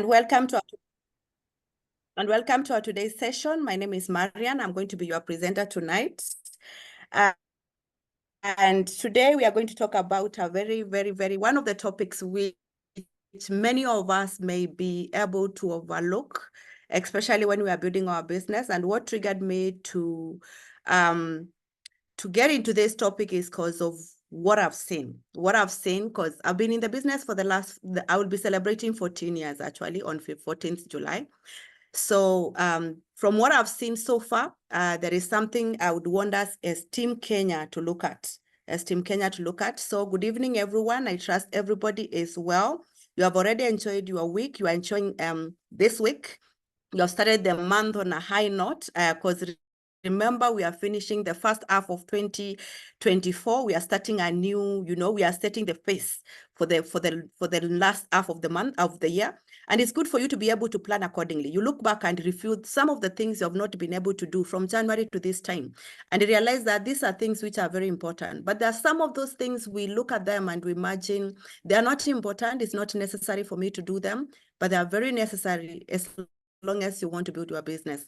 welcome to our today's session. My name is Marian. I'm going to be your presenter tonight. And today we are going to talk about a very, very, very one of the topics which many of us may be able to overlook, especially when we are building our business. And what triggered me to get into this topic is because of what I've seen. Because I've been in the business for I will be celebrating 14 years actually on 14th July. So from what I've seen so far, there is something I would want us as Team Kenya to look at. So good evening, everyone. I trust everybody is well. You have already enjoyed your week. You are enjoying this week. You have started the month on a high note because remember, we are finishing the first half of 2024. We are starting a new, we are setting the pace for the last half of the month of the year. And it's good for you to be able to plan accordingly. You look back and review some of the things you have not been able to do from January to this time. And you realize that these are things which are very important. But there are some of those things we look at them and we imagine they are not important. It's not necessary for me to do them, but they are very necessary as long as you want to build your business.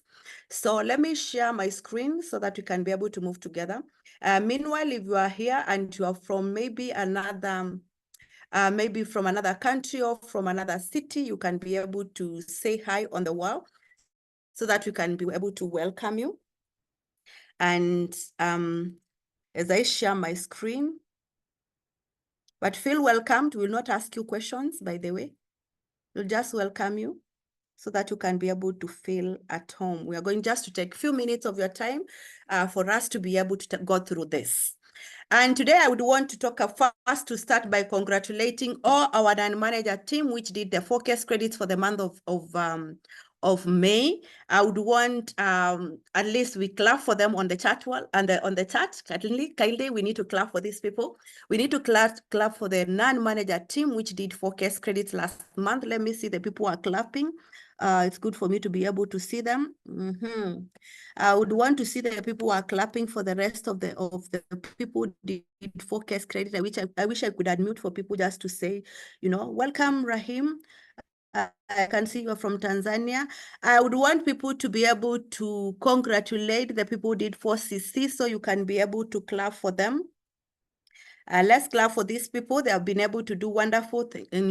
So let me share my screen so that we can be able to move together. Meanwhile, if you are here and you are from maybe another country or from another city, you can be able to say hi on the wall so that we can be able to welcome you. And as I share my screen, but feel welcomed. We will not ask you questions, by the way. We'll just welcome you so that you can be able to feel at home. We are going just to take a few minutes of your time for us to be able to go through this. And today I would want to talk first to start by congratulating all our manager team, which did the focus credits for the month of May. I would want at least we clap for them on the chat wall and on the chat. Kindly, we need to clap for these people. We need to clap for the non-manager team, which did focus credits last month. Let me see the people who are clapping. It's good for me to be able to see them. I would want to see the people who are clapping for the rest of the people who did focus credit. I wish I could unmute for people just to say, welcome, Rahim. I can see you're from Tanzania. I would want people to be able to congratulate the people who did 4CC, so you can be able to clap for them. Let's clap for these people. They have been able to do wonderful thing, and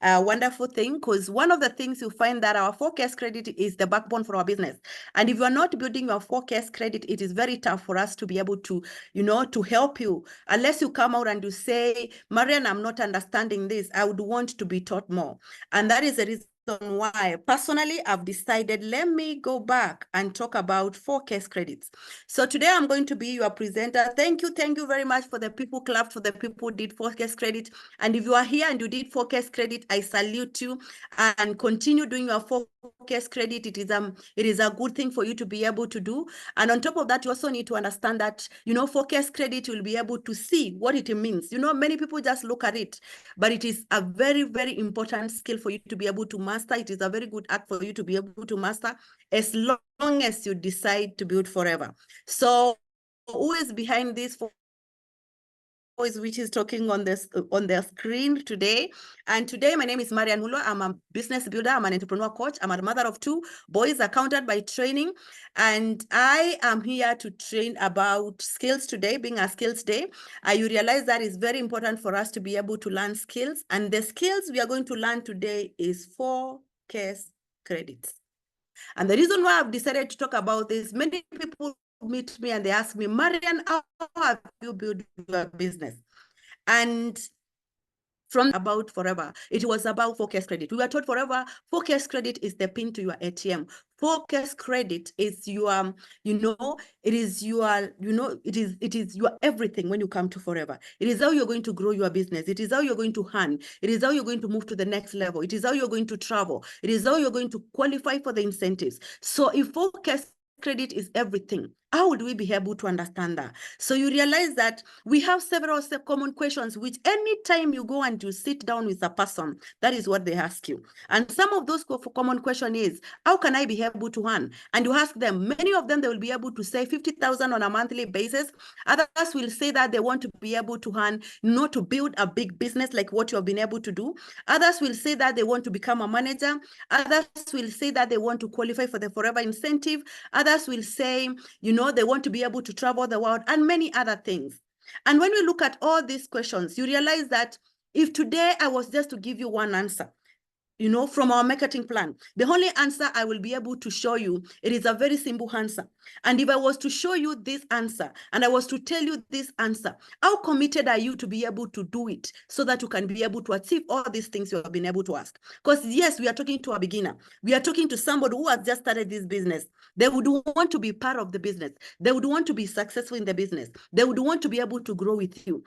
wonderful thing, because one of the things you find that our focus credit is the backbone for our business. And if you are not building your focus credit, it is very tough for us to be able to, to help you. Unless you come out and you say, Marian, I'm not understanding this. I would want to be taught more. And that is the reason why personally I've decided, let me go back and talk about focus credits. So today I'm going to be your presenter. Thank you very much for the people clapped, for the people who did focus credit. And if you are here and you did focus credit, I salute you and continue doing your focus credit. It is a good thing for you to be able to do. And on top of that, you also need to understand that, focus credit will be able to see what it means. Many people just look at it, but it is a very, very important skill for you to be able to master. It is a very good act for you to be able to master as long as you decide to build forever. So who is behind this voice which is talking on the screen today? And today my name is Marian Mulwa. I'm a business builder. I'm an entrepreneur coach. I'm a mother of 2 boys, accountant by training. And I am here to train about skills today, being a skills day. You realize that is very important for us to be able to learn skills. And the skills we are going to learn today is focus credits. And the reason why I've decided to talk about this, many people meet me and they ask me, Marian, how have you built your business? And from about forever, it was about focus credit. We were taught forever, focus credit is the pin to your ATM. Focus credit is your, it is your everything when you come to forever. It is how you're going to grow your business. It is how you're going to earn. It is how you're going to move to the next level. It is how you're going to travel. It is how you're going to qualify for the incentives. So if focus credit is everything, How would we be able to understand that? So you realize that we have several common questions, which anytime you go and you sit down with a person, that is what they ask you. And some of those common question is, how can I be able to earn? And you ask them, many of them, they will be able to say 50,000 on a monthly basis. Others will say that they want to be able to earn, not to build a big business like what you have been able to do. Others will say that they want to become a manager. Others will say that they want to qualify for the forever incentive. Others will say, they want to be able to travel the world, and many other things. And when we look at all these questions, you realize that if today I was just to give you one answer, from our marketing plan, the only answer I will be able to show you, it is a very simple answer. And if I was to show you this answer, and I was to tell you this answer, how committed are you to be able to do it so that you can be able to achieve all these things you have been able to ask? Because yes, we are talking to a beginner. We are talking to somebody who has just started this business. They would want to be part of the business. They would want to be successful in the business. They would want to be able to grow with you.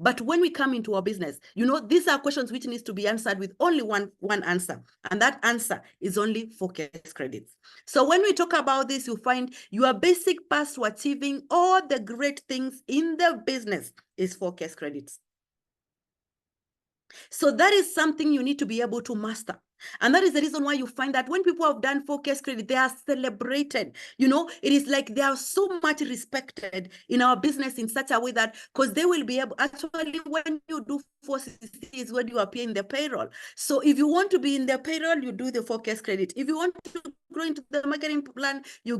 But when we come into our business, these are questions which needs to be answered with only one answer. And that answer is only focus credits. So when we talk about this, you find your basic path to achieving all the great things in the business is focus credits. So that is something you need to be able to master. And that is the reason why you find that when people have done focus credit, they are celebrated. It is like they are so much respected in our business in such a way that, because they will be able, actually, when you do 4CC is when you appear in the payroll. So if you want to be in the payroll, you do the focus credit. If you want to grow into the marketing plan, you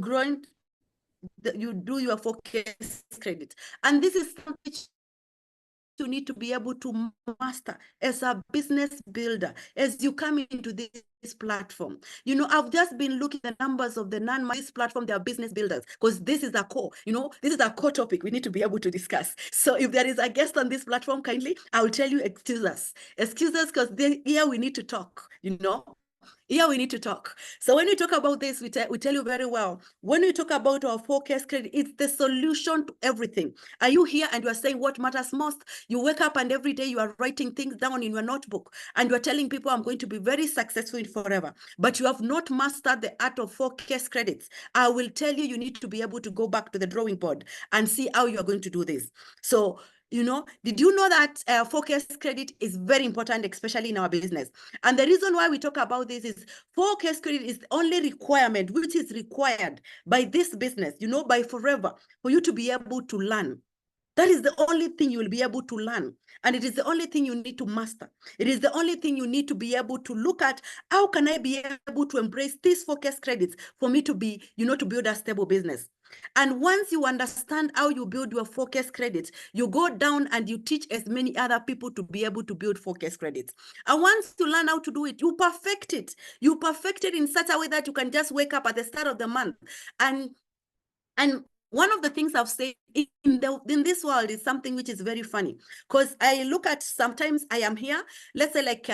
do your focus credit. And this is something you need to be able to master as a business builder as you come into this platform. I've just been looking at the numbers of the this platform, they are business builders, because this is a core, this is a core topic we need to be able to discuss. So if there is a guest on this platform, kindly, I will tell you, excuse us, because here we need to talk, Here we need to talk. So when we talk about this, we tell you very well, when we talk about our focus credit, it's the solution to everything. Are you here and you are saying what matters most? You wake up and every day you are writing things down in your notebook and you are telling people, I'm going to be very successful in forever, but you have not mastered the art of focus credits. I will tell you, you need to be able to go back to the drawing board and see how you are going to do this. So, did you know that focus credit is very important, especially in our business? And the reason why we talk about this is focus credit is the only requirement which is required by this business, by forever, for you to be able to learn. That is the only thing you will be able to learn. And it is the only thing you need to master. It is the only thing you need to be able to look at. How can I be able to embrace these focus credits for me to be, to build a stable business? And once you understand how you build your focus credits, you go down and you teach as many other people to be able to build focus credits. And once you learn how to do it, you perfect it. You perfect it in such a way that you can just wake up at the start of the month. And one of the things I've said in this world is something which is very funny, because I look at, sometimes I am here, let's say like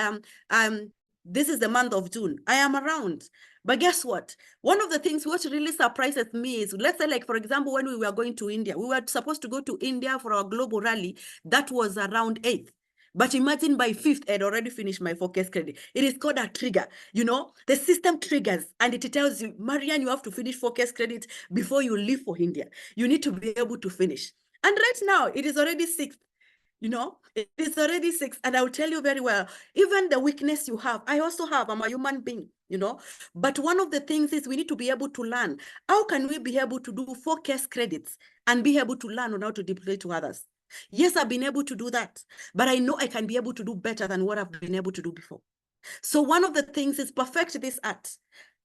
this is the month of June, I am around. But guess what? One of the things which really surprises me is, let's say like, for example, when we were going to India, we were supposed to go to India for our global rally. That was around 8th. But imagine by 5th, I'd already finished my focus credit. It is called a trigger. The system triggers and it tells you, Marian, you have to finish focus credit before you leave for India. You need to be able to finish. And right now, it is already 6th. It is already 6th. And I'll tell you very well, even the weakness you have, I also have, I'm a human being, But one of the things is we need to be able to learn. How can we be able to do focus credits and be able to learn on how to deploy to others? Yes, I've been able to do that, but I know I can be able to do better than what I've been able to do before. So one of the things is perfect this art,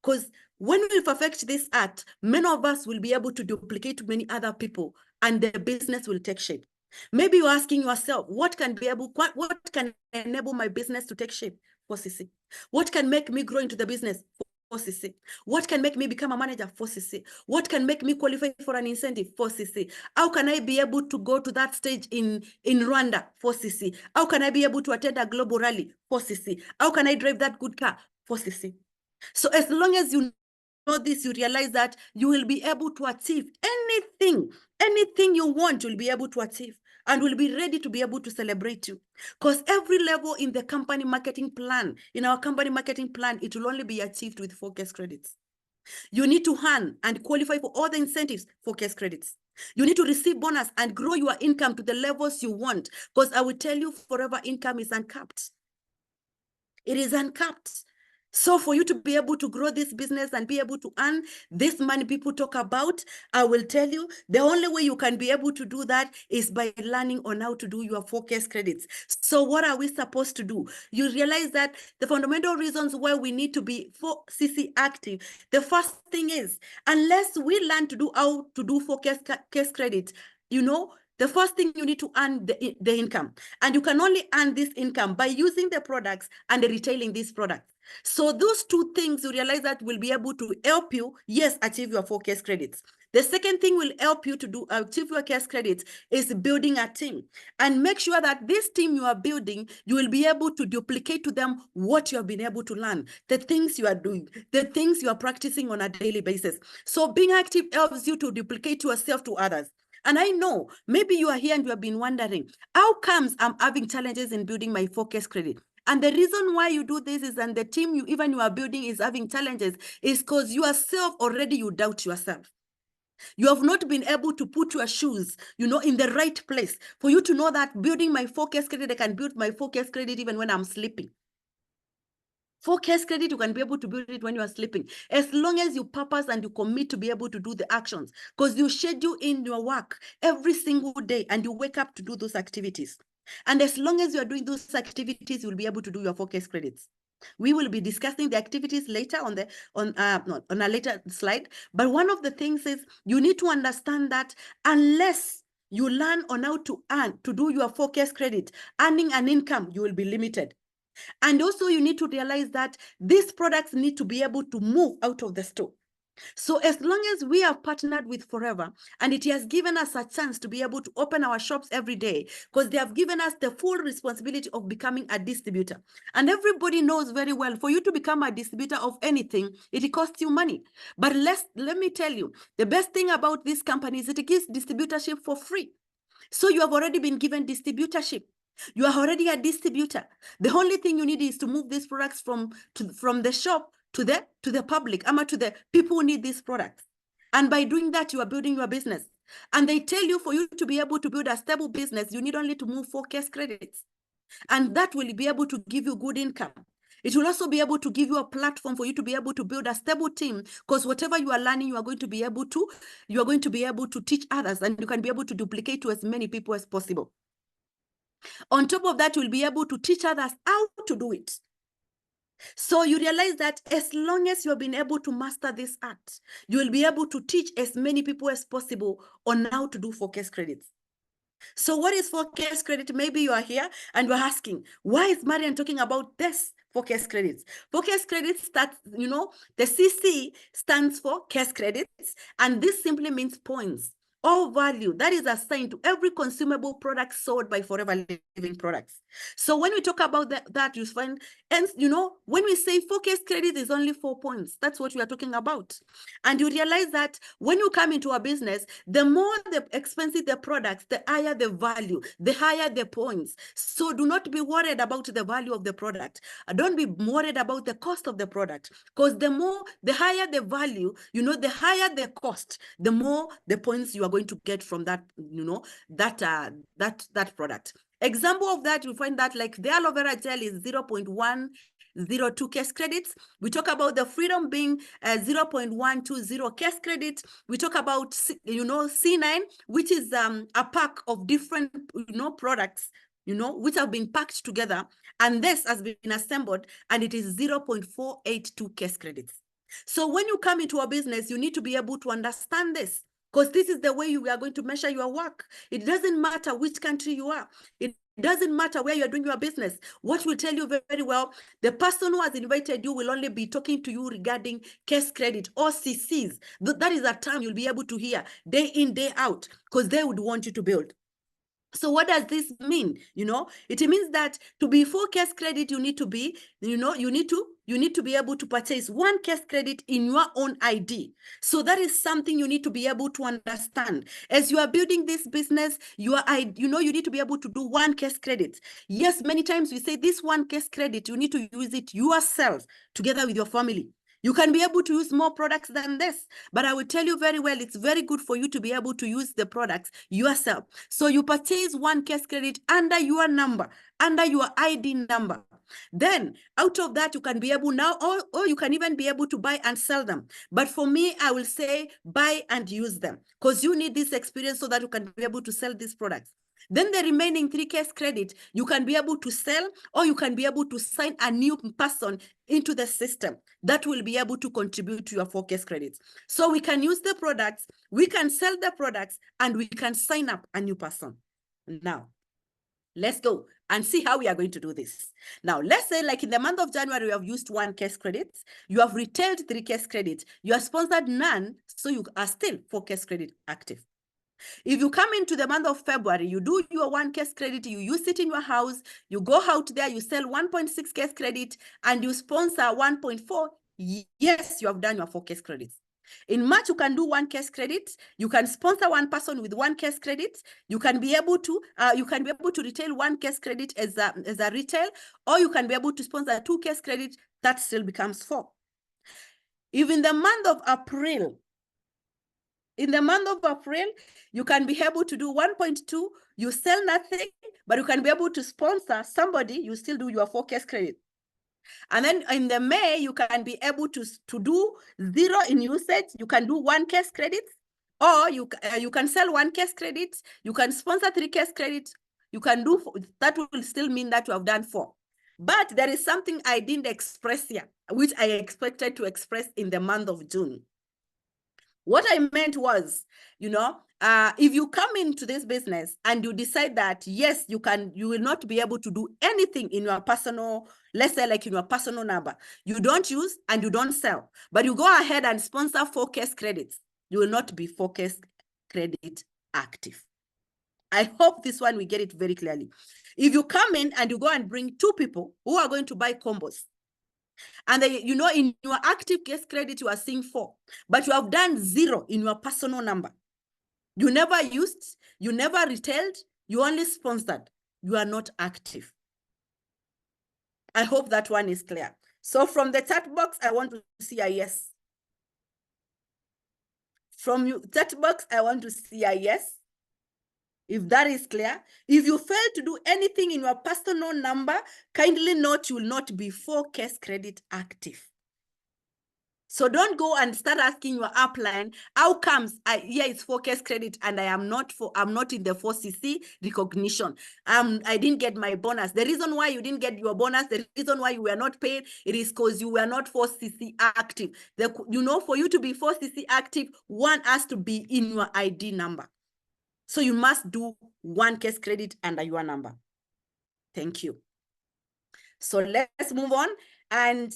because when we perfect this art, many of us will be able to duplicate many other people and the business will take shape. Maybe you're asking yourself, what can enable my business to take shape? 4CC. What can make me grow into the business? 4CC. What can make me become a manager? 4CC. What can make me qualify for an incentive? 4CC. How can I be able to go to that stage in Rwanda? 4CC. How can I be able to attend a global rally? 4CC. How can I drive that good car? 4CC. So as long as you know this, you realize that you will be able to achieve anything you want, you'll be able to achieve, and will be ready to be able to celebrate you. Because every level in the company marketing plan, in our company marketing plan, it will only be achieved with focus credits. You need to earn and qualify for all the incentives for cash credits. You need to receive bonus and grow your income to the levels you want, because I will tell you, forever income is uncapped. It is uncapped. So for you to be able to grow this business and be able to earn this money people talk about, I will tell you, the only way you can be able to do that is by learning on how to do your focus credits. So what are we supposed to do? You realize that the fundamental reasons why we need to be for CC active, the first thing is, unless we learn to do how to do focus case credit, you know, the first thing you need to earn the income. And you can only earn this income by using the products and retailing these products. So those two things, you realize that will be able to help you, yes, achieve your focus credits. The second thing will help you to do achieve your cash credits is building a team, and make sure that this team you are building, you will be able to duplicate to them what you have been able to learn, the things you are doing, the things you are practicing on a daily basis. So being active helps you to duplicate yourself to others. And I know maybe you are here and you have been wondering, how comes I'm having challenges in building my focus credit? And the reason why you do this is, and the team you are building is having challenges, is because yourself already you doubt yourself. You have not been able to put your shoes, you know, in the right place for you to know that building my focus credit, I can build my focus credit even when I'm sleeping. Focus credit, you can be able to build it when you are sleeping, as long as you purpose and you commit to be able to do the actions, because you schedule in your work every single day and you wake up to do those activities. And as long as you are doing those activities, you'll be able to do your focus credits. We will be discussing the activities later on a later slide. But one of the things is you need to understand that unless you learn on how to earn, to do your focus credit, earning an income, you will be limited. And also you need to realize that these products need to be able to move out of the store. So as long as we have partnered with Forever, and it has given us a chance to be able to open our shops every day, because they have given us the full responsibility of becoming a distributor. And everybody knows very well, for you to become a distributor of anything, it costs you money. But let me tell you, the best thing about this company is it gives distributorship for free. So you have already been given distributorship. You are already a distributor. The only thing you need is to move these products from the shop to the public, to the people who need these products. And by doing that, you are building your business. And they tell you, for you to be able to build a stable business, you need only to move focus credits. And that will be able to give you good income. It will also be able to give you a platform for you to be able to build a stable team, because whatever you are learning, you are going to be able to teach others, and you can be able to duplicate to as many people as possible. On top of that, you'll be able to teach others how to do it. So you realize that as long as you have been able to master this art, you will be able to teach as many people as possible on how to do focus credits. So what is focus credit? Maybe you are here and you're asking, why is Marian talking about this focus credits? Focus credits starts, the CC stands for cash credits, and this simply means points or value that is assigned to every consumable product sold by Forever Living Products. So when we talk about that you find, and when we say focus credit is only 4 points, that's what we are talking about. And you realize that when you come into a business, the more the expensive the products, the higher the value, the higher the points. So do not be worried about the value of the product. Don't be worried about the cost of the product, because the higher the value, the higher the cost, the more the points you are going to get from that, that product. Example of that, you find that like the aloe vera gel is 0.102 cash credits. We talk about the freedom being 0.120 cash credits. We talk about C9, which is a pack of different products which have been packed together, and this has been assembled, and it is 0.482 cash credits. So when you come into a business, you need to be able to understand this, because this is the way you are going to measure your work. It doesn't matter which country you are. It doesn't matter where you're doing your business. What will tell you very, very well, the person who has invited you will only be talking to you regarding cash credit or CCs. That is a term you'll be able to hear day in, day out, because they would want you to build. So what does this mean? It means that to be full cash credit, you need to be, you need to be able to purchase one cash credit in your own ID. So that is something you need to be able to understand. As you are building this business, you need to be able to do one cash credit. Yes, many times we say this one cash credit, you need to use it yourself together with your family. You can be able to use more products than this, but I will tell you very well, it's very good for you to be able to use the products yourself. So you purchase 1 case credit under your number, under your ID number. Then out of that, you can be able now, or you can even be able to buy and sell them. But for me, I will say buy and use them, because you need this experience so that you can be able to sell these products. Then the remaining 3 case credit, you can be able to sell, or you can be able to sign a new person into the system that will be able to contribute to your 4 case credits. So we can use the products, we can sell the products, and we can sign up a new person. Now, let's go and see how we are going to do this. Now, let's say like in the month of January, you have used 1 case credit, you have retailed 3 case credit, you have sponsored none, so you are still 4 case credit active. If you come into the month of February, you do your 1 case credit, you use it in your house, you go out there, you sell 1.6 case credit, and you sponsor 1.4, yes, you have done your 4 case credits. In March, you can do 1 case credit. You can sponsor 1 person with 1 case credit. You can be able to retail 1 case credit as a retail, or you can be able to sponsor 2 case credit. That still becomes 4. If in the month of April, you can be able to do 1.2, you sell nothing, but you can be able to sponsor somebody, you still do your 4 case credit. And then in the May, you can be able to do 0 in usage, you can do 1 case credit, or you can sell 1 case credit, you can sponsor 3 case credits, you can do, that will still mean that you have done 4. But there is something I didn't express here, which I expected to express in the month of June. What I meant was, if you come into this business and you decide that, yes, you will not be able to do anything in your personal, let's say like in your personal number, you don't use and you don't sell, but you go ahead and sponsor 4 case credits, you will not be 4 case credit active. I hope this one we get it very clearly. If you come in and you go and bring 2 people who are going to buy combos, and in your active case credit, you are seeing 4, but you have done 0 in your personal number. You never used, you never retailed, you only sponsored. You are not active. I hope that one is clear. So from the chat box, I want to see a yes. From your chat box, I want to see a yes. If that is clear. If you fail to do anything in your personal number, kindly note you will not be 4 case credit active. So don't go and start asking your upline, how comes it's 4 case credit and I'm not in the 4cc recognition. I didn't get my bonus. The reason why you didn't get your bonus, the reason why you were not paid, it is because you were not 4cc active. For you to be 4cc active, one has to be in your ID number. So you must do 1 case credit under your number. Thank you. So let's move on. And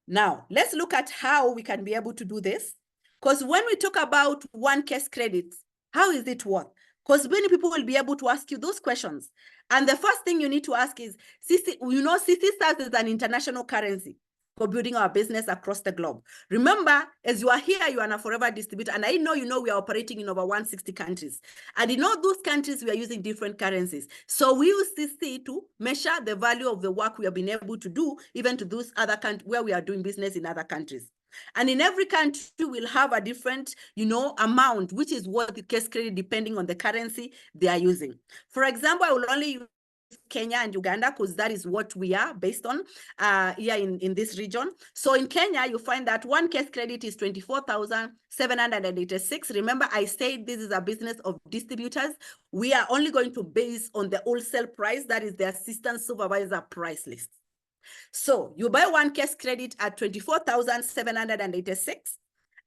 now let's look at how we can be able to do this. Because when we talk about 1 case credit, how is it worth? Because many people will be able to ask you those questions. And the first thing you need to ask is, CC serves as an international currency for building our business across the globe. Remember, as you are here, you are a forever distributor. And I know we are operating in over 160 countries. And in all those countries, we are using different currencies. So we use CC to measure the value of the work we have been able to do, even to those other countries where we are doing business in other countries. And in every country, we'll have a different, amount, which is worth the case credit depending on the currency they are using. For example, I will only use Kenya and Uganda because that is what we are based on here in this region. So in Kenya, you find that 1 case credit is 24,786. Remember, I said this is a business of distributors. We are only going to base on the wholesale price, that is the assistant supervisor price list. So you buy 1 case credit at 24,786.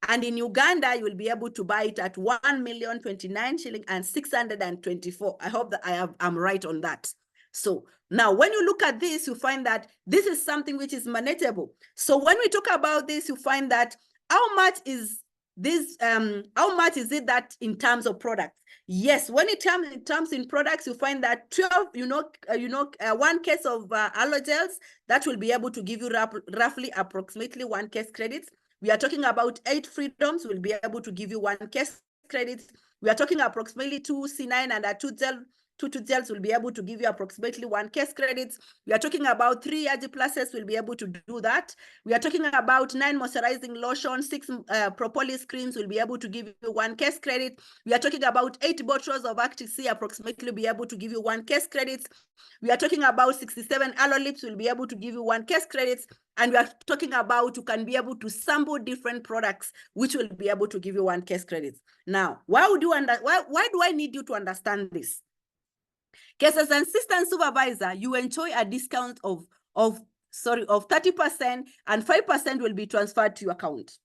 And in Uganda, you will be able to buy it at 1,029 shilling and 624. I hope that I'm right on that. So now when you look at this, you find that this is something which is manageable. So when we talk about this, you find that how much is this, how much is it that in terms of products? Yes, when it comes in products, you find that 12, 1 case of allogels, that will be able to give you roughly approximately 1 case credits. We are talking about 8 freedoms will be able to give you 1 case credit. We are talking approximately 2 C9 and 2 gel Tutu gels will be able to give you approximately 1 case credits. We are talking about 3 Yaji pluses will be able to do that. We are talking about 9 moisturizing lotions, 6 propolis creams will be able to give you 1 case credit. We are talking about 8 bottles of Active C approximately be able to give you 1 case credits. We are talking about 67 aloe lips will be able to give you 1 case credits. And we are talking about you can be able to sample different products, which will be able to give you 1 case credits. Now, why do I need you to understand this? Because as an assistant supervisor, you enjoy a discount of 30%, and 5% will be transferred to your account.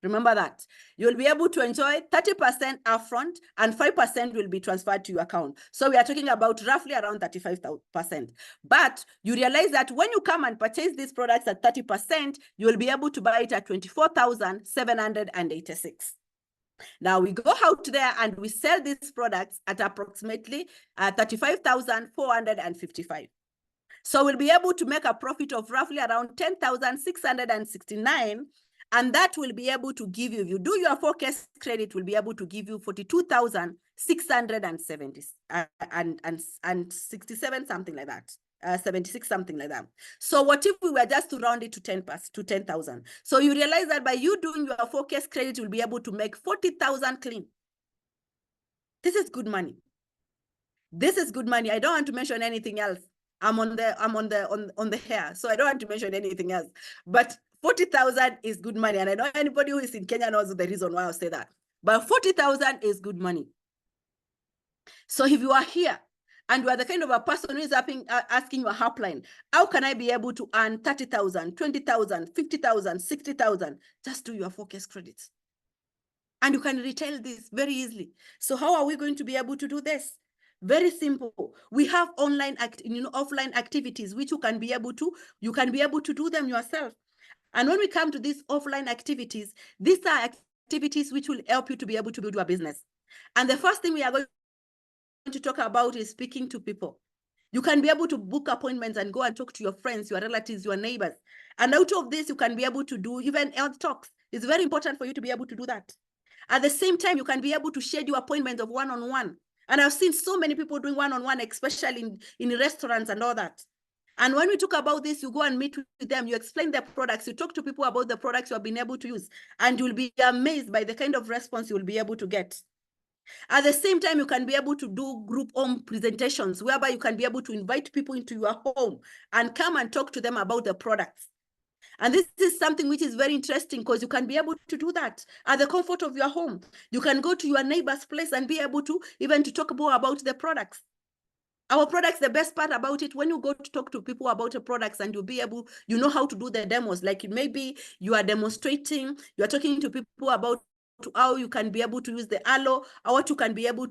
Remember that. You'll be able to enjoy 30% upfront and 5% will be transferred to your account. So we are talking about roughly around 35%. But you realize that when you come and purchase these products at 30%, you will be able to buy it at 24,786. Now we go out there and we sell these products at approximately 35,455. So we'll be able to make a profit of roughly around 10,669. And that will be able to give you, if you do your forecast credit, will be able to give you 42,670 and 67, something like that. 76, something like that. So what if we were just to round it to 10,000? So you realize that by you doing your forecast credit, you'll be able to make 40,000 clean. This is good money. This is good money. I don't want to mention anything else. I'm on the hair, so I don't want to mention anything else. But 40,000 is good money, and I know anybody who is in Kenya knows the reason why I say that. But 40,000 is good money. So if you are here and you are the kind of a person who is asking your helpline, how can I be able to earn 30,000, 20,000, 50,000, 60,000? Just do your focus credits. And you can retail this very easily. So how are we going to be able to do this? Very simple. We have offline activities which you can be able to do them yourself. And when we come to these offline activities, these are activities which will help you to be able to build your business. And the first thing we are going to talk about is speaking to people. You can be able to book appointments and go and talk to your friends, your relatives, your neighbors. And out of this, you can be able to do even health talks. It's very important for you to be able to do that. At the same time, you can be able to schedule appointments of one-on-one. And I've seen so many people doing one-on-one, especially in restaurants and all that. And when we talk about this, you go and meet with them, you explain their products, you talk to people about the products you have been able to use, and you'll be amazed by the kind of response you'll be able to get. At the same time, you can be able to do group home presentations, whereby you can be able to invite people into your home and come and talk to them about the products. And this is something which is very interesting because you can be able to do that at the comfort of your home. You can go to your neighbor's place and be able to even to talk more about the products. Our products, the best part about it, when you go to talk to people about the products and you'll be able, you know how to do the demos. Like maybe you are demonstrating, you are talking to people about how you can be able to use the aloe, how you can be able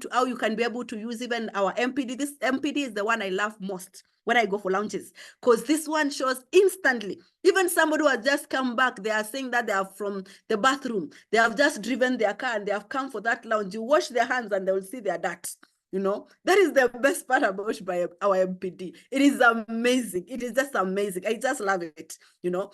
to use even our MPD. This MPD is the one I love most when I go for launches, because this one shows instantly. Even somebody who has just come back, they are saying that they are from the bathroom. They have just driven their car and they have come for that launch. You wash their hands and they will see their dirt. You know, that is the best part about our MPD. It is amazing. It is just amazing. I just love it, you know.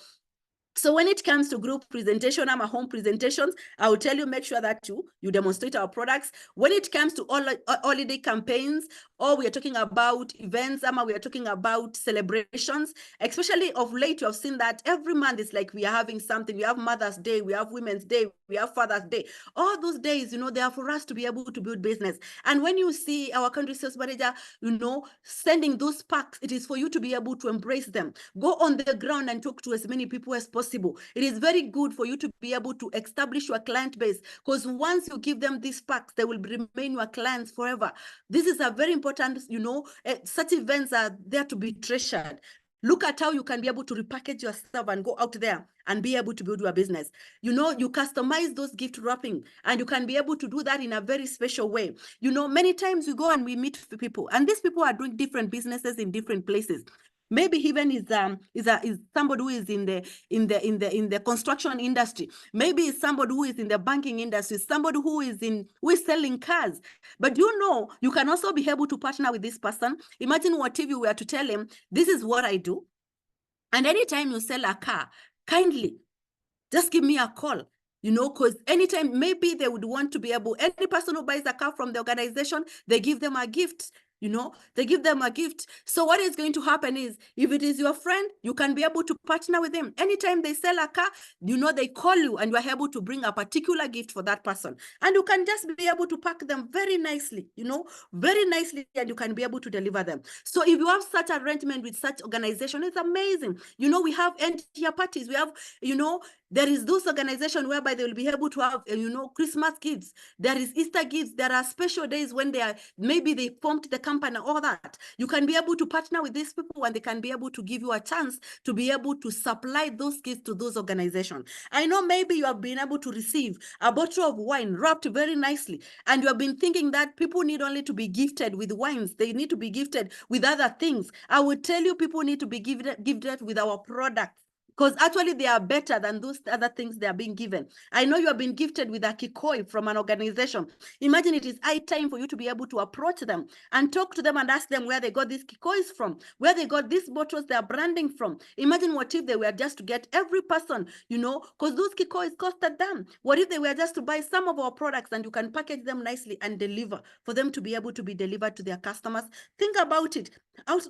So when it comes to group presentation, our home presentations, I will tell you, make sure that you demonstrate our products. When it comes to holiday campaigns, or we are talking about events, we are talking about celebrations, especially of late, you have seen that every month it's like we are having something. We have Mother's Day, we have Women's Day, we have Father's Day. All those days, you know, they are for us to be able to build business. And when you see our country sales manager, you know, sending those packs, it is for you to be able to embrace them. Go on the ground and talk to as many people as possible. It is very good for you to be able to establish your client base, because once you give them these packs, they will remain your clients forever. This is a very important, you know, such events are there to be treasured. Look at how you can be able to repackage yourself and go out there and be able to build your business. You know, you customize those gift wrapping and you can be able to do that in a very special way. You know, many times we go and we meet people, and these people are doing different businesses in different places. Maybe even is somebody who is in the construction industry. Maybe it's somebody who is in the banking industry, somebody who is selling cars. But you know, you can also be able to partner with this person. Imagine what if you were to tell him, this is what I do, and anytime you sell a car, kindly just give me a call. You know, because anytime maybe they would want to be able, any person who buys a car from the organization, they give them a gift. You know, they give them a gift. So what is going to happen is, if it is your friend, you can be able to partner with them. Anytime they sell a car, you know, they call you and you are able to bring a particular gift for that person. And you can just be able to pack them very nicely, you know, very nicely, and you can be able to deliver them. So if you have such arrangement with such organization, it's amazing. You know, we have end-year parties. We have, you know, there is those organization whereby they will be able to have, you know, Christmas gifts. There is Easter gifts. There are special days when they are, maybe they formed the company, all that. You can be able to partner with these people and they can be able to give you a chance to be able to supply those gifts to those organizations. I know maybe you have been able to receive a bottle of wine wrapped very nicely, and you have been thinking that people need only to be gifted with wines. They need to be gifted with other things. I will tell you, people need to be gifted with our products, because actually they are better than those other things they are being given. I know you have been gifted with a kikoi from an organization. Imagine it is high time for you to be able to approach them and talk to them and ask them where they got these kikois from, where they got these bottles they are branding from. Imagine what if they were just to get every person, you know, because those kikois costed them. What if they were just to buy some of our products and you can package them nicely and deliver for them to be able to be delivered to their customers? Think about it.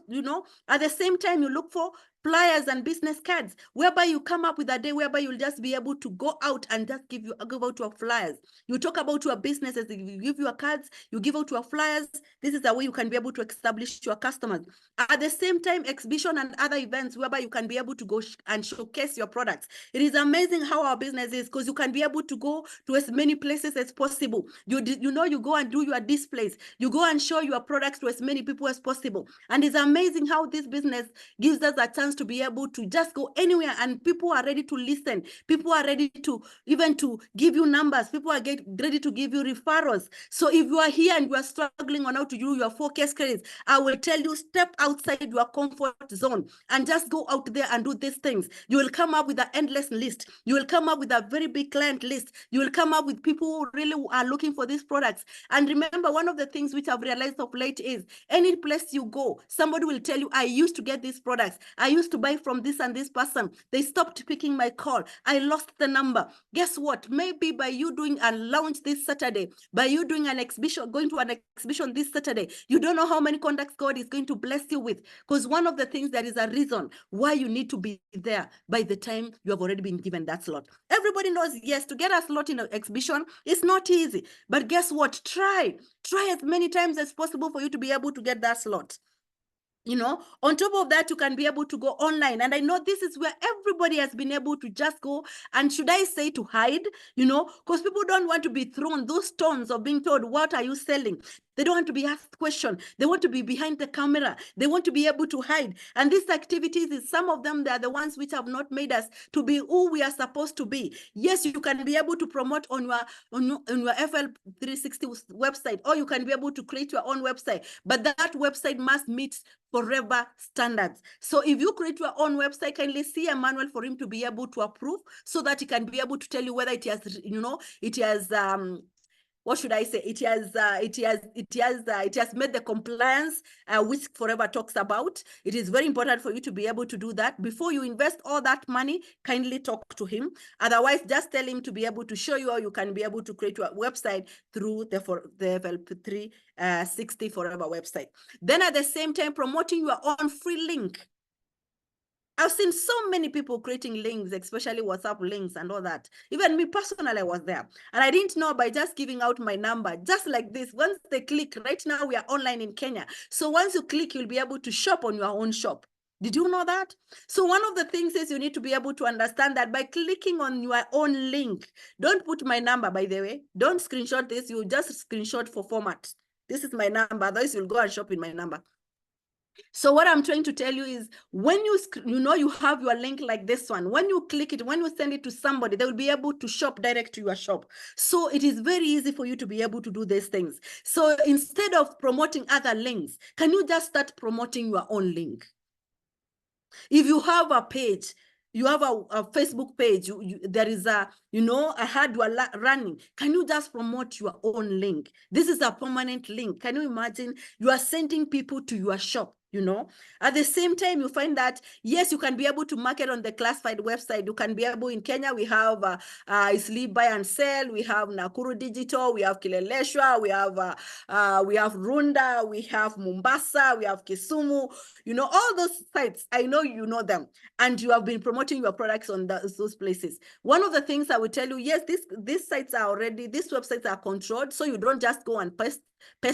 You know, at the same time, you look for flyers and business cards, whereby you come up with a day whereby you'll just be able to go out and just give out your flyers. You talk about your businesses, you give your cards, you give out your flyers. This is the way you can be able to establish your customers. At the same time, exhibition and other events whereby you can be able to go and showcase your products. It is amazing how our business is, because you can be able to go to as many places as possible. You know, you go and do your displays. You go and show your products to as many people as possible. And it's amazing how this business gives us a chance to be able to just go anywhere, and people are ready to listen. People are ready to even to give you numbers. People are ready to give you referrals. So if you are here and you are struggling on how to do your 4K credits, I will tell you, step outside your comfort zone and just go out there and do these things. You will come up with an endless list. You will come up with a very big client list. You will come up with people who really are looking for these products. And remember, one of the things which I've realized of late is, any place you go, somebody will tell you, I used to get these products. I used to buy from this and this person. They stopped picking my call. I lost the number. Guess what? Maybe by you doing a launch this Saturday, by you doing an exhibition, going to an exhibition this Saturday, you don't know how many contacts God is going to bless you with. Because one of the things, that is a reason why you need to be there by the time you have already been given that slot. Everybody knows, yes, to get a slot in an exhibition is not easy. But guess what? Try as many times as possible for you to be able to get that slot. You know, on top of that, you can be able to go online. And I know this is where everybody has been able to just go, and should I say to hide, you know, because people don't want to be thrown those stones of being told, what are you selling? They don't want to be asked questions. They want to be behind the camera. They want to be able to hide. And these activities, is some of them, they are the ones which have not made us to be who we are supposed to be. Yes, you can be able to promote on your FL360 website, or you can be able to create your own website, but that website must meet forever standards. So if you create your own website, kindly see a manual for him to be able to approve, so that he can be able to tell you whether it has, you know, it has what should I say? It has made the compliance which Forever talks about. It is very important for you to be able to do that. Before you invest all that money, kindly talk to him. Otherwise, just tell him to be able to show you how you can be able to create your website through the FL360 Forever website. Then at the same time, promoting your own free link. I've seen so many people creating links, especially WhatsApp links and all that. Even me personally, I was there. And I didn't know, by just giving out my number, just like this. Once they click, right now we are online in Kenya. So once you click, you'll be able to shop on your own shop. Did you know that? So one of the things is, you need to be able to understand that by clicking on your own link, don't put my number, by the way. Don't screenshot this. You just screenshot for format. This is my number. Otherwise, you'll go and shop in my number. So what I'm trying to tell you is, when you have your link like this one, when you click it, when you send it to somebody, they will be able to shop direct to your shop. So it is very easy for you to be able to do these things. So instead of promoting other links, can you just start promoting your own link? If you have a page, you have a Facebook page, there is a ad you are running, can you just promote your own link? This is a permanent link. Can you imagine? You are sending people to your shop. you know. At the same time, you find that, yes, you can be able to market on the classified website. You can be able, in Kenya, we have Sleep Buy and Sell, we have Nakuru Digital, we have Kileleshwa, we have Runda, we have Mombasa, we have Kisumu, you know, all those sites. I know you know them, and you have been promoting your products on those places. One of the things I will tell you, yes, these sites are already, these websites are controlled, so you don't just go and paste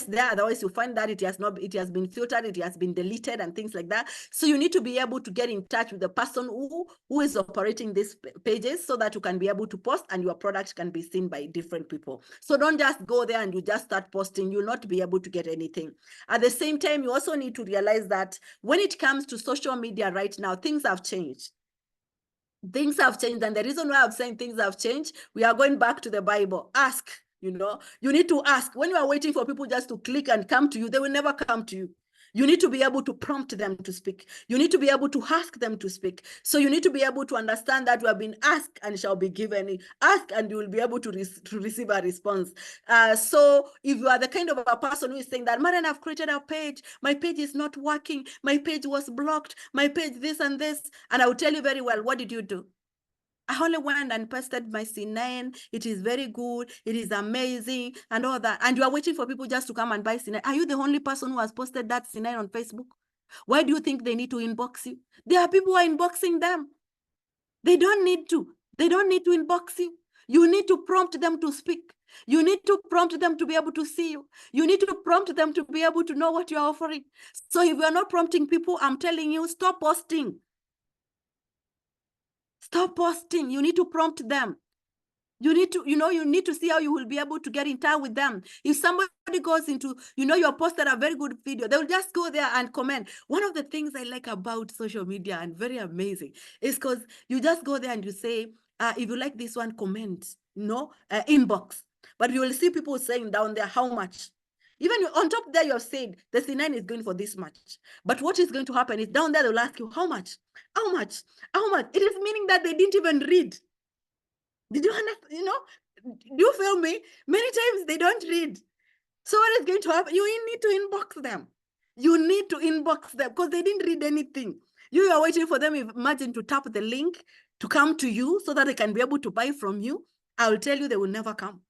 there. Otherwise, you find that it has been filtered, it has been deleted, and things like that. So you need to be able to get in touch with the person who is operating these pages, so that you can be able to post and your product can be seen by different people. So don't just go there and you just start posting. You'll not be able to get anything. At the same time, you also need to realize that when it comes to social media right now, things have changed. Things have changed. And the reason why I'm saying things have changed, we are going back to the Bible. Ask. You know, you need to ask. When you are waiting for people just to click and come to you, they will never come to you. You need to be able to prompt them to speak. You need to be able to ask them to speak. So you need to be able to understand that you have been asked and shall be given. Ask and you will be able to receive a response. So if you are the kind of a person who is saying that, Marian, I've created a page, my page is not working, my page was blocked, my page this and this, and I will tell you very well, what did you do? I only went and posted my C9. It is very good. It is amazing and all that. And you are waiting for people just to come and buy C9. Are you the only person who has posted that C9 on Facebook? Why do you think they need to inbox you? There are people who are inboxing them. They don't need to. They don't need to inbox you. You need to prompt them to speak. You need to prompt them to be able to see you. You need to prompt them to be able to know what you're offering. So if you're not prompting people, I'm telling you, stop posting. Stop posting. You need to prompt them. You need to, you need to see how you will be able to get in touch with them. If somebody goes into, you have posted a very good video, they'll just go there and comment. One of the things I like about social media and very amazing is because you just go there and you say, if you like this one, comment, inbox. But you will see people saying down there, how much? Even on top there, you have said the C9 is going for this much. But what is going to happen is down there, they'll ask you, how much? How much? How much? It is meaning that they didn't even read. Did you understand? Do you feel me? Many times they don't read. So what is going to happen? You need to inbox them. You need to inbox them because they didn't read anything. You are waiting for them, imagine, to tap the link to come to you so that they can be able to buy from you. I will tell you, they will never come.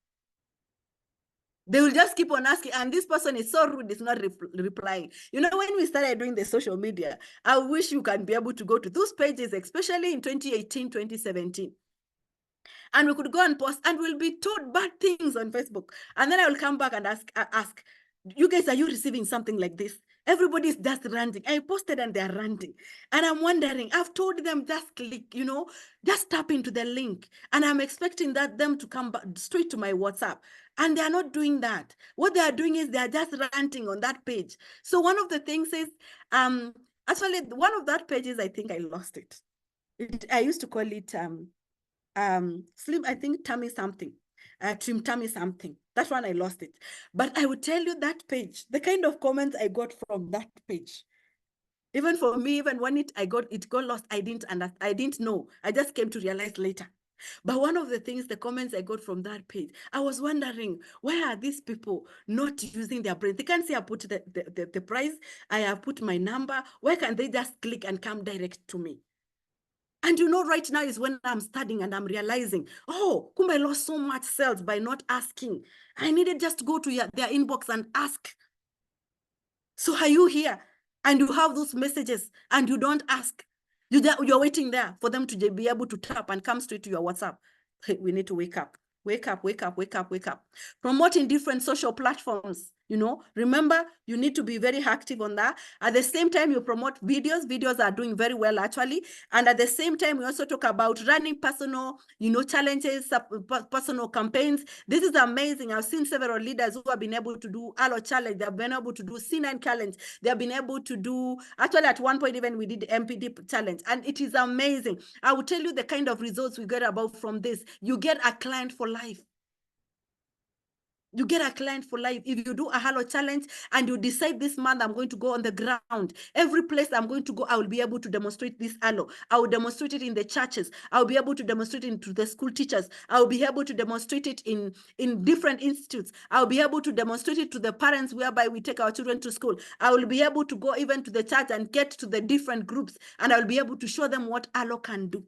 They will just keep on asking, and this person is so rude, it's not replying. When we started doing the social media, I wish you can be able to go to those pages, especially in 2018, 2017. And we could go and post, and we'll be told bad things on Facebook. And then I will come back and ask, you guys, are you receiving something like this? Everybody's just ranting. I posted and they're ranting. And I'm wondering, I've told them just click, just tap into the link. And I'm expecting them to come back straight to my WhatsApp. And they're not doing that. What they are doing is they're just ranting on that page. So one of the things is, actually, one of that pages, I think I lost it. I used to call it slim, I think tummy something, trim tummy something. That one I lost it. But I would tell you that page, the kind of comments I got from that page. Even for me, even when it got lost, I didn't know. I just came to realize later. But one of the things, the comments I got from that page, I was wondering, why are these people not using their brain? They can't say I put the price, I have put my number. Why can't they just click and come direct to me? And right now is when I'm studying and I'm realizing, oh, kumbe I lost so much sales by not asking. I needed just to go to their inbox and ask. So are you here and you have those messages and you don't ask? You're waiting there for them to be able to tap and come straight to your WhatsApp. Hey, we need to wake up. Wake up, wake up, wake up, wake up. Promoting different social platforms. Remember, you need to be very active on that. At the same time, you promote videos. Videos are doing very well, actually. And at the same time, we also talk about running personal, challenges, personal campaigns. This is amazing. I've seen several leaders who have been able to do Allo Challenge. They've been able to do C9 Challenge. They've been able to do, actually, at one point, even we did MPD Challenge. And it is amazing. I will tell you the kind of results we get about from this. You get a client for life. You get a client for life. If you do a halo challenge and you decide this month I'm going to go on the ground, every place I'm going to go, I will be able to demonstrate this halo. I will demonstrate it in the churches. I'll be able to demonstrate it to the school teachers. I'll be able to demonstrate it in different institutes. I'll be able to demonstrate it to the parents whereby we take our children to school. I will be able to go even to the church and get to the different groups, and I'll be able to show them what halo can do.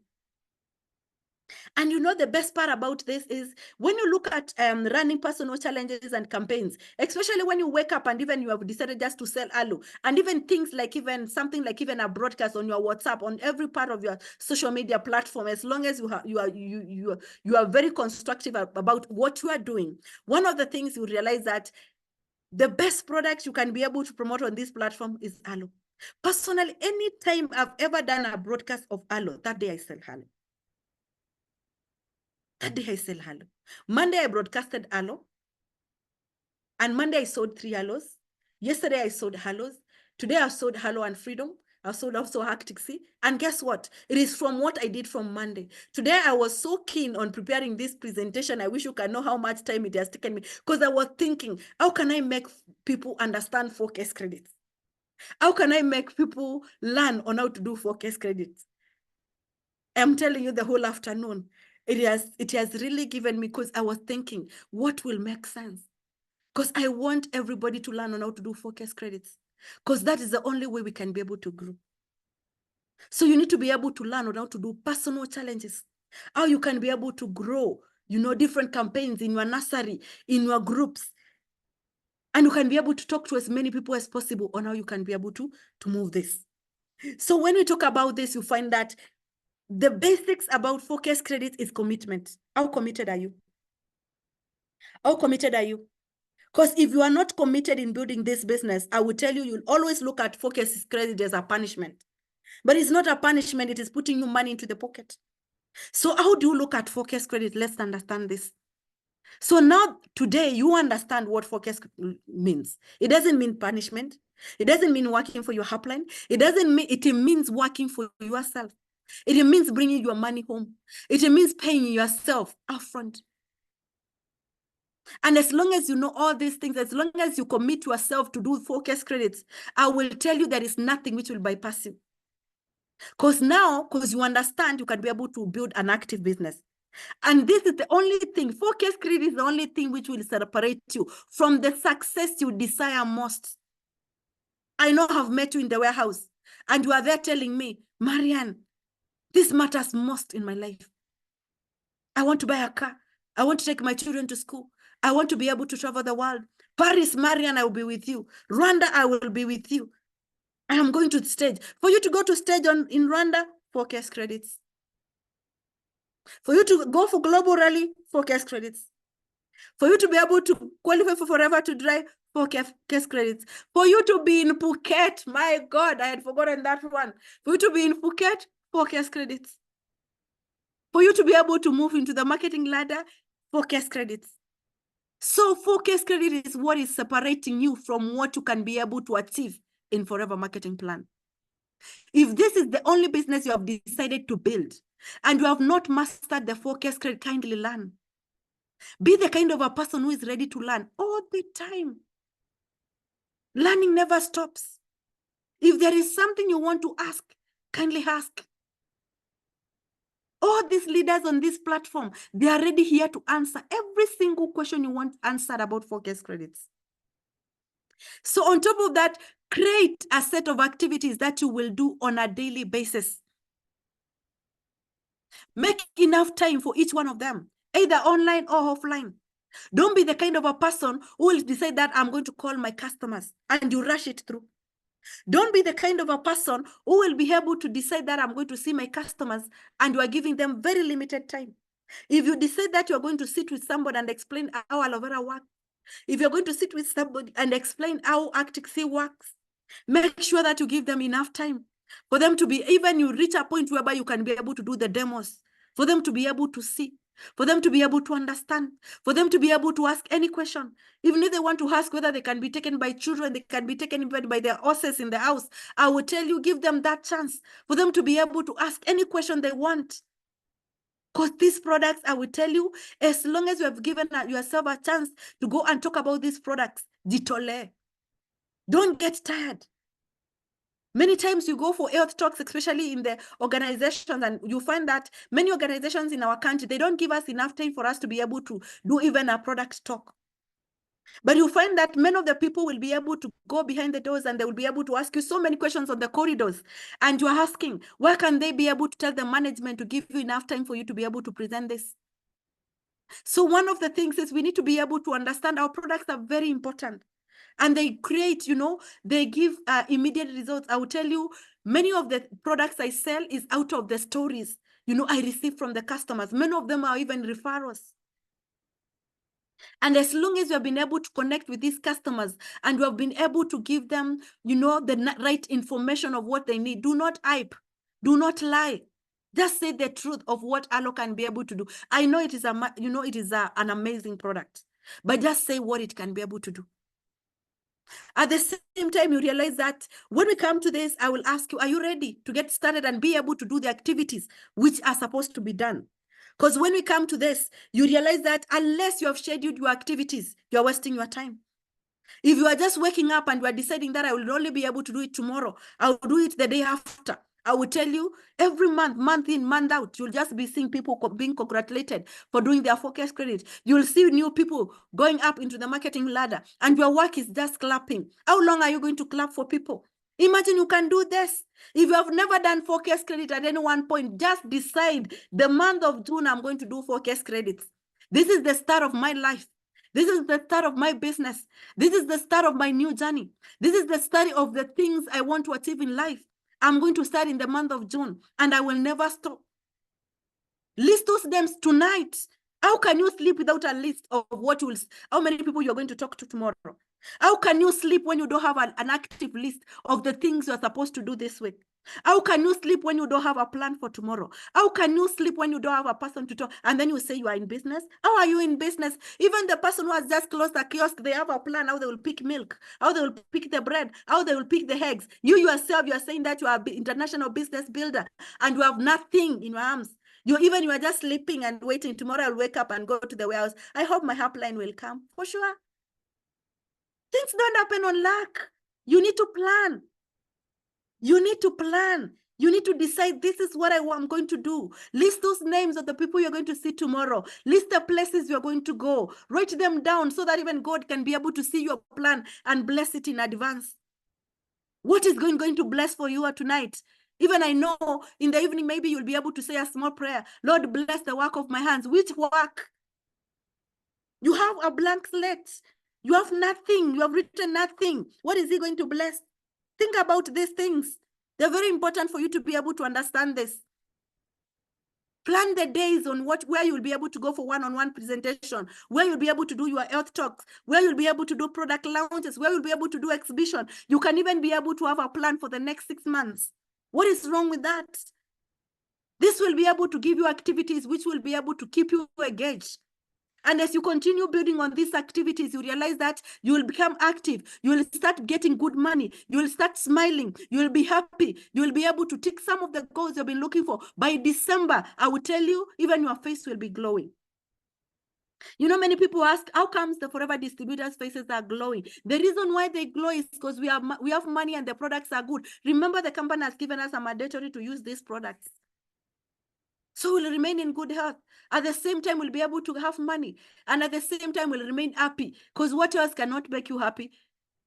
And you know, the best part about this is when you look at running personal challenges and campaigns, especially when you wake up and even you have decided just to sell halo, and even things like even something like even a broadcast on your WhatsApp, on every part of your social media platform, as long as you are very constructive about what you are doing, one of the things you realize that the best product you can be able to promote on this platform is halo. Personally, anytime I've ever done a broadcast of halo, that day I sell halo. That day I sell halo. Monday I broadcasted halo. And Monday I sold 3 halos. Yesterday I sold halos. Today I sold halo and freedom. I sold also Hectic Sea. And guess what? It is from what I did from Monday. Today I was so keen on preparing this presentation. I wish you can know how much time it has taken me, because I was thinking, how can I make people understand 4K credits? How can I make people learn on how to do 4K credits? I'm telling you, the whole afternoon, it has really given me, because I was thinking, what will make sense? Because I want everybody to learn on how to do 4K credits, because that is the only way we can be able to grow. So you need to be able to learn on how to do personal challenges, how you can be able to grow, you know, different campaigns in your nursery, in your groups. And you can be able to talk to as many people as possible on how you can be able to move this. So when we talk about this, you find that the basics about 4K credits is commitment. How committed are you? How committed are you? Because if you are not committed in building this business, I will tell you, you'll always look at 4K credit as a punishment. But it's not a punishment, it is putting you money into the pocket. So how do you look at 4K credit? Let's understand this. So now, today, you understand what 4K means. It doesn't mean punishment. It doesn't mean working for your upline. It means working for yourself. It means bringing your money home. It means paying yourself upfront. And as long as you know all these things, as long as you commit yourself to do 4K credits, I will tell you there is nothing which will bypass you. Because now, because you understand, you can be able to build an active business. And this is the only thing, 4K credit is the only thing which will separate you from the success you desire most. I know I've met you in the warehouse, and you are there telling me, Marian, this matters most in my life. I want to buy a car. I want to take my children to school. I want to be able to travel the world. Paris, Marian, I will be with you. Rwanda, I will be with you. I am going to the stage. For you to go to stage in Rwanda, 4K credits. For you to go for global rally, 4K credits. For you to be able to qualify for Forever to Drive, 4K credits. For you to be in Phuket, my God, I had forgotten that one. For you to be in Phuket, 4K credits. For you to be able to move into the marketing ladder, 4K credits. So 4K credit is what is separating you from what you can be able to achieve in Forever Marketing Plan. If this is the only business you have decided to build and you have not mastered the 4K credit, kindly learn. Be the kind of a person who is ready to learn all the time. Learning never stops. If there is something you want to ask, kindly ask. All these leaders on this platform, they are ready here to answer every single question you want answered about 4K credits. So on top of that, create a set of activities that you will do on a daily basis. Make enough time for each one of them, either online or offline. Don't be the kind of a person who will decide that I'm going to call my customers and you rush it through. Don't be the kind of a person who will be able to decide that I'm going to see my customers and you are giving them very limited time. If you decide that you're going to sit with somebody and explain how aloe vera works, if you're going to sit with somebody and explain how Hectic Sea works, make sure that you give them enough time for them to be, even you reach a point whereby you can be able to do the demos, for them to be able to see, for them to be able to understand, for them to be able to ask any question. Even if they want to ask whether they can be taken by children, they can be taken even by their horses in the house, I will tell you, give them that chance for them to be able to ask any question they want. Because these products, I will tell you, as long as you have given yourself a chance to go and talk about these products, jitole. Don't get tired. Many times you go for health talks, especially in the organizations, and you find that many organizations in our country, they don't give us enough time for us to be able to do even a product talk. But you find that many of the people will be able to go behind the doors and they will be able to ask you so many questions on the corridors. And you're asking, where can they be able to tell the management to give you enough time for you to be able to present this? So one of the things is we need to be able to understand our products are very important. And they create, they give immediate results. I will tell you, many of the products I sell is out of the stories, I receive from the customers. Many of them are even referrals. And as long as you have been able to connect with these customers and you have been able to give them, the right information of what they need, do not hype, do not lie. Just say the truth of what Aloe can be able to do. I know it is an amazing product, but just say what it can be able to do. At the same time, you realize that when we come to this, I will ask you, are you ready to get started and be able to do the activities which are supposed to be done? Because when we come to this, you realize that unless you have scheduled your activities, you're wasting your time. If you are just waking up and you are deciding that I will only be able to do it tomorrow, I'll do it the day after, I will tell you, every month in, month out, you'll just be seeing people being congratulated for doing their focus credit. You'll see new people going up into the marketing ladder, and your work is just clapping. How long are you going to clap for people? Imagine you can do this. If you have never done focus credit at any one point, just decide the month of June, I'm going to do focus credits. This is the start of my life. This is the start of my business. This is the start of my new journey. This is the start of the things I want to achieve in life. I'm going to start in the month of June, and I will never stop. List those names tonight. How can you sleep without a list of how many people you're going to talk to tomorrow? How can you sleep when you don't have an active list of the things you're supposed to do this week? How can you sleep when you don't have a plan for tomorrow? How can you sleep when you don't have a person to talk? And then you say you are in business? How are you in business? Even the person who has just closed a kiosk, they have a plan how they will pick milk, how they will pick the bread, how they will pick the eggs. You yourself, you are saying that you are an international business builder and you have nothing in your arms. You are just sleeping and waiting. Tomorrow I'll wake up and go to the warehouse. I hope my helpline will come. For sure. Things don't happen on luck. You need to plan. You need to plan. You need to decide, this is what I'm going to do. List those names of the people you're going to see tomorrow. List the places you're going to go. Write them down so that even God can be able to see your plan and bless it in advance. What is going to bless for you tonight? Even I know in the evening, maybe you'll be able to say a small prayer. Lord, bless the work of my hands. Which work? You have a blank slate. You have nothing. You have written nothing. What is he going to bless? Think about these things. They're very important for you to be able to understand this. Plan the days on where you'll be able to go for one-on-one presentation, where you'll be able to do your health talks, where you'll be able to do product launches, where you'll be able to do exhibition. You can even be able to have a plan for the next 6 months. What is wrong with that? This will be able to give you activities which will be able to keep you engaged. And as you continue building on these activities, you realize that you will become active. You will start getting good money. You will start smiling. You will be happy. You will be able to tick some of the goals you've been looking for. By December, I will tell you, even your face will be glowing. Many people ask, how comes the Forever Distributors' faces are glowing? The reason why they glow is because we have money and the products are good. Remember, the company has given us a mandatory to use these products. So we'll remain in good health. At the same time, we'll be able to have money. And at the same time, we'll remain happy. Because what else cannot make you happy?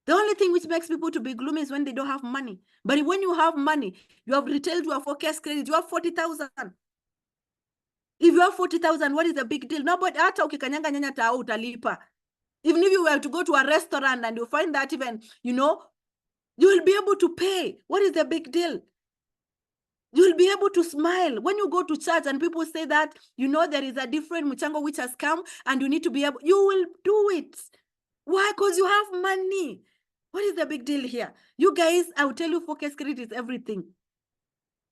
The only thing which makes people to be gloomy is when they don't have money. But when you have money, you have retailed your forecast credit, you have 40,000. If you have 40,000, what is the big deal? Nobody, hata ukikanyanga nyanya tao utalipa. Even if you were to go to a restaurant and you find that even, you will be able to pay. What is the big deal? You'll be able to smile. When you go to church and people say that, there is a different mchango which has come and you need to be able, you will do it. Why? Because you have money. What is the big deal here? You guys, I will tell you, focus credit is everything.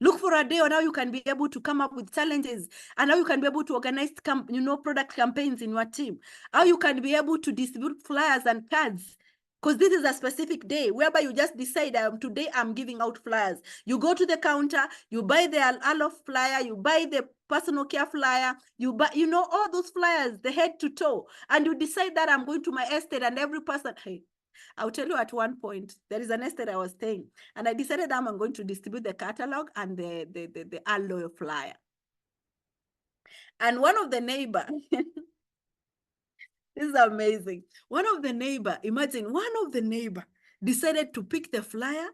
Look for a day on how you can be able to come up with challenges and how you can be able to organize, product campaigns in your team. How you can be able to distribute flyers and cards. Because this is a specific day whereby you just decide, today I'm giving out flyers. You go to the counter, you buy the aloe flyer, you buy the personal care flyer, you buy, you know, all those flyers, the head to toe, and you decide that I'm going to my estate, and every person, hey, I'll tell you, at one point, there is an estate I was staying, and I decided I'm going to distribute the catalog and the aloe flyer. And one of the neighbor, this is amazing. Imagine one of the neighbor decided to pick the flyer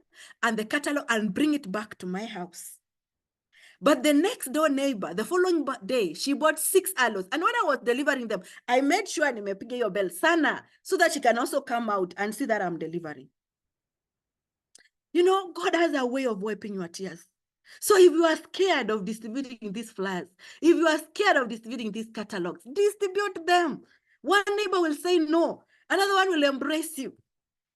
and the catalog and bring it back to my house. But the next door neighbor, the following day, she bought 6 aloes. And when I was delivering them, I made sure I nimepige your bell sana, so that she can also come out and see that I'm delivering. You know, God has a way of wiping your tears. So if you are scared of distributing these flyers, if you are scared of distributing these catalogs, distribute them. One neighbor will say no, another one will embrace you.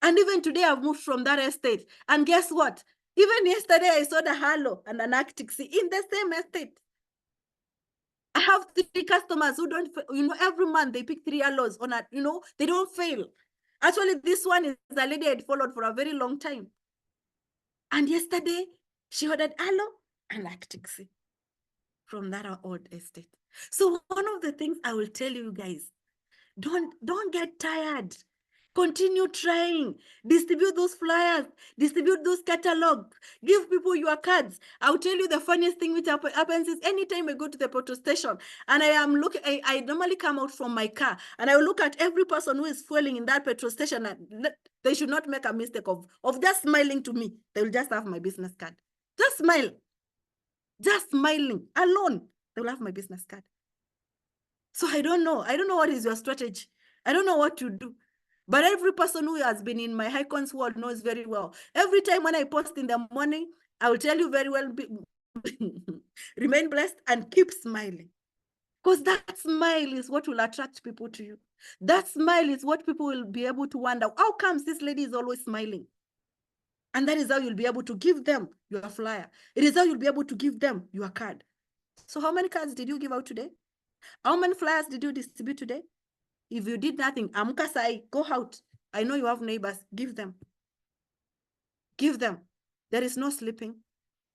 And even today, I've moved from that estate. And guess what? Even yesterday, I saw the halo and an Arctic Sea in the same estate. I have 3 customers who don't, you know, every month they pick 3 aloes on a, you know, they don't fail. Actually, this one is a lady I had followed for a very long time. And yesterday, she ordered aloe and Arctic Sea from that old estate. So one of the things I will tell you guys, don't get tired. Continue trying. Distribute those flyers. Distribute those catalogs. Give people your cards. I'll tell you the funniest thing which happens is anytime I go to the petrol station and I am looking, I normally come out from my car and I will look at every person who is fueling in that petrol station, and they should not make a mistake of just smiling to me. They will just have my business card. Just smile. Just smiling alone. They will have my business card. So I don't know. I don't know what is your strategy. I don't know what to do. But every person who has been in my Icons world knows very well. Every time when I post in the morning, I will tell you very well, remain blessed and keep smiling. Because that smile is what will attract people to you. That smile is what people will be able to wonder, how comes this lady is always smiling? And that is how you'll be able to give them your flyer. It is how you'll be able to give them your card. So how many cards did you give out today? How many flyers did you distribute today? If you did nothing, amka sai, go out. I know you have neighbors. Give them. Give them. There is no sleeping.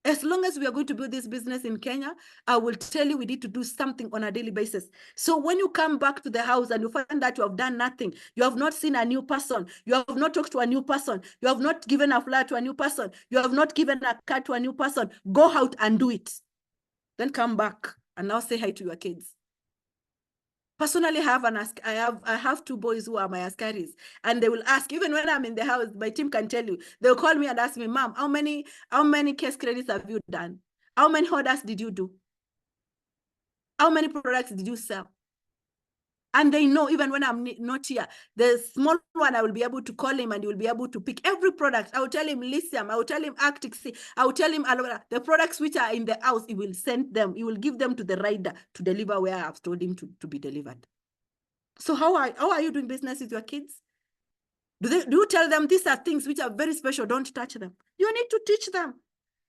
As long as we are going to build this business in Kenya, I will tell you we need to do something on a daily basis. So when you come back to the house and you find that you have done nothing, you have not seen a new person, you have not talked to a new person, you have not given a flyer to a new person, you have not given a card to a new person, go out and do it. Then come back and now say hi to your kids. Personally, I have 2 boys who are my askaris, and they will ask, even when I'm in the house, my team can tell you, they'll call me and ask me, Mom, how many case credits have you done? How many orders did you do? How many products did you sell? And they know even when I'm not here, the small one, I will be able to call him and he will be able to pick every product. I will tell him lithium, I will tell him Arctic Sea, I will tell him the products which are in the house, he will send them, he will give them to the rider to deliver where I have told him to be delivered. So how are you doing business with your kids? Do you tell them these are things which are very special, don't touch them? You need to teach them.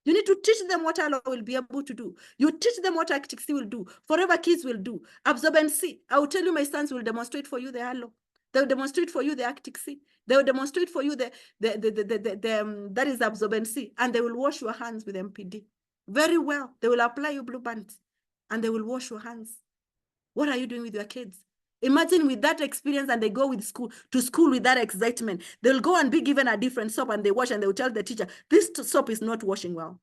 You need to teach them what Allah will be able to do. You teach them what Arctic Sea will do. Forever Kids will do. Absorbency. I will tell you, my sons will demonstrate for you the Allah. They will demonstrate for you the Arctic Sea. They will demonstrate for you that is absorbency. And they will wash your hands with MPD. Very well. They will apply you blue bands. And they will wash your hands. What are you doing with your kids? Imagine with that experience, and they go to school with that excitement. They'll go and be given a different soap and they wash, and they'll tell the teacher, this soap is not washing well.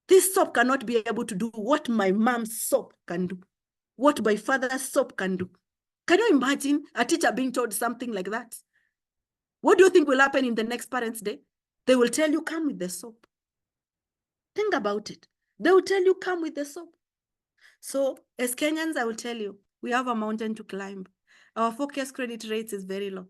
This soap cannot be able to do what my mom's soap can do, what my father's soap can do. Can you imagine a teacher being told something like that? What do you think will happen in the next Parents' Day? They will tell you, come with the soap. Think about it. They will tell you, come with the soap. So as Kenyans, I will tell you, we have a mountain to climb. Our focus credit rates is very low.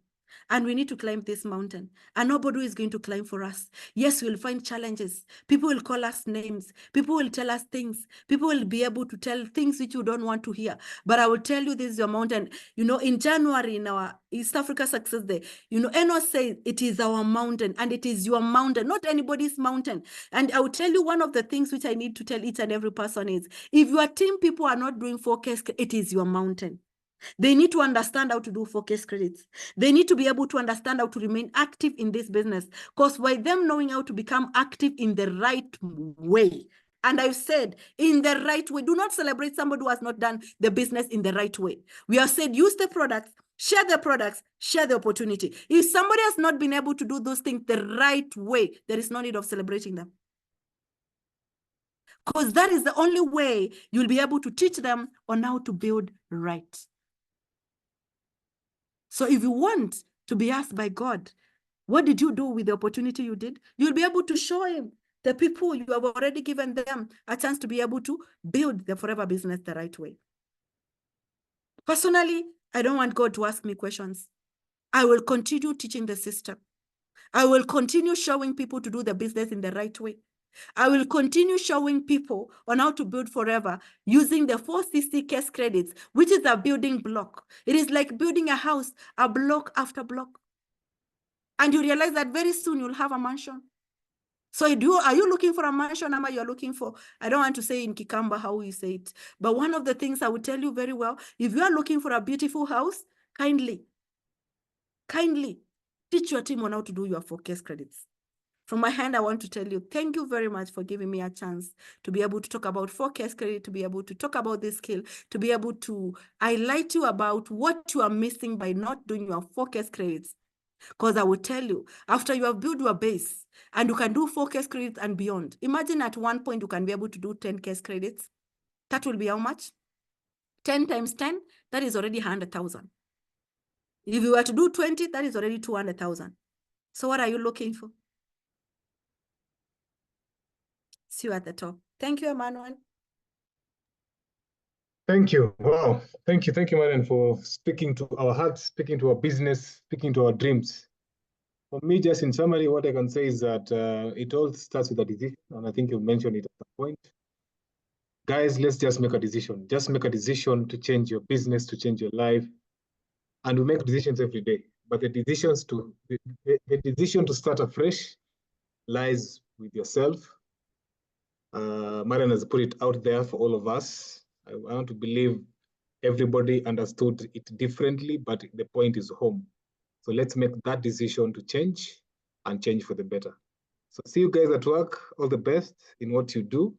And we need to climb this mountain. And nobody is going to climb for us. Yes, we'll find challenges. People will call us names. People will tell us things. People will be able to tell things which you don't want to hear. But I will tell you, this is your mountain. You know, in January, in our East Africa Success Day, you know, Enos says it is our mountain and it is your mountain, not anybody's mountain. And I will tell you, one of the things which I need to tell each and every person is, if your team people are not doing focus, it is your mountain. They need to understand how to do focus credits. They need to be able to understand how to remain active in this business. Because by them knowing how to become active in the right way, and I've said in the right way, do not celebrate somebody who has not done the business in the right way. We have said use the products, share the products, share the opportunity. If somebody has not been able to do those things the right way, there is no need of celebrating them. Because that is the only way you'll be able to teach them on how to build right. So if you want to be asked by God, what did you do with the opportunity you did? You'll be able to show him the people you have already given them a chance to be able to build the forever business the right way. Personally, I don't want God to ask me questions. I will continue teaching the system. I will continue showing people to do the business in the right way. I will continue showing people on how to build forever using the 460 case credits, which is a building block. It is like building a house, a block after block. And you realize that very soon you'll have a mansion. So are you looking for a mansion, or you're looking for, I don't want to say in Kikamba how you say it, but one of the things I would tell you very well, if you are looking for a beautiful house, kindly teach your team on how to do your focus credits. From my hand, I want to tell you, thank you very much for giving me a chance to be able to talk about focus credit, to be able to talk about this skill, to be able to highlight you about what you are missing by not doing your focus credits. Because I will tell you, after you have built your base and you can do 4 case credits and beyond, imagine at one point you can be able to do 10 case credits. That will be how much? 10 times 10, that is already 100,000. If you were to do 20, that is already 200,000. So what are you looking for? See you at the top. Thank you, Emmanuel. Thank you. Wow. Thank you, Marian, for speaking to our hearts, speaking to our business, speaking to our dreams. For me, just in summary, what I can say is that it all starts with a decision, and I think you mentioned it at the point. Guys, let's just make a decision. Just make a decision to change your business, to change your life, and we make decisions every day. But the decision to start afresh lies with yourself. Marian has put it out there for all of us. I want to believe everybody understood it differently, but the point is home. So let's make that decision to change and change for the better. So see you guys at work. All the best in what you do.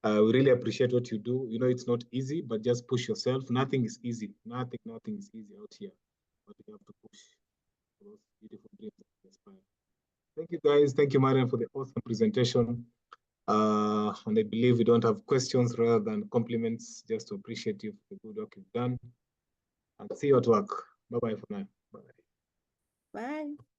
We really appreciate what you do. You know, it's not easy, but just push yourself. Nothing is easy. Nothing is easy out here. But you have to push for those beautiful dreams that inspire. Thank you, guys. Thank you, Marian, for the awesome presentation. And I believe we don't have questions rather than compliments, just to appreciate you for the good work you've done. And see you at work. Bye-bye for now. Bye. Bye.